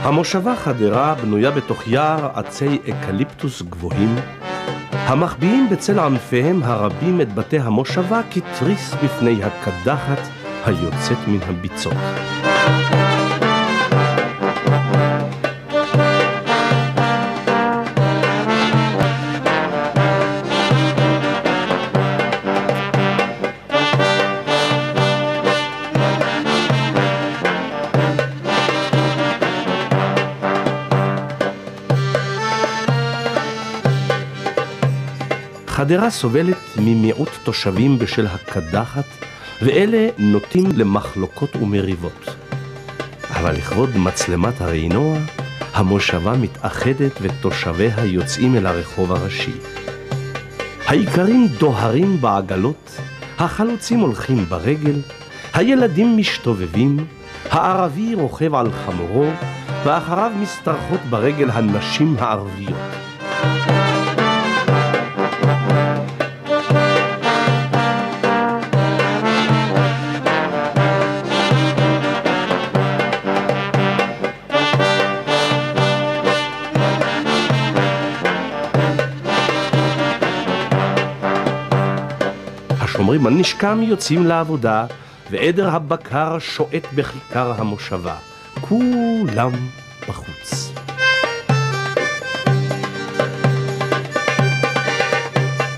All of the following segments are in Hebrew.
המושבה חדרה בנויה בתוך יער עצי אקליפטוס גבוהים, המחביאים בצל ענפיהם הרבים את בתי המושבה כתריס בפני הקדחת היוצאת מן הביצות. חדרה סובלת ממיעוט תושבים בשל הקדחת, ואלה נוטים למחלוקות ומריבות. אבל לכבוד מצלמת הרעינוע, המושבה מתאחדת ותושביה יוצאים אל הרחוב הראשי. האיכרים דוהרים בעגלות, החלוצים הולכים ברגל, הילדים משתובבים, הערבי רוכב על חמורו, ואחריו משתרכות ברגל הנשים הערביות. השומרים הנשכם יוצאים לעבודה, ועדר הבקר שועט בכיכר המושבה. כולם בחוץ.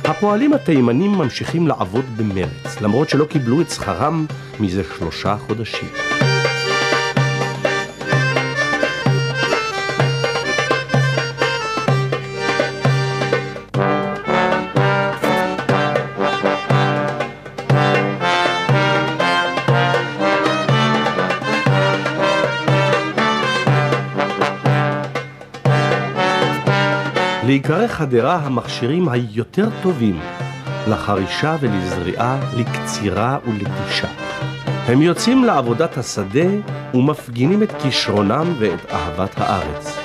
הפועלים התימנים ממשיכים לעבוד במרץ, למרות שלא קיבלו את שכרם מזה 3 חודשים. לאיכרי חדרה המכשירים היותר טובים לחרישה ולזריעה, לקצירה ולתישה. הם יוצאים לעבודת השדה ומפגינים את כישרונם ואת אהבת הארץ.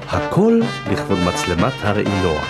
הכל לכבוד מצלמת הרעינוע.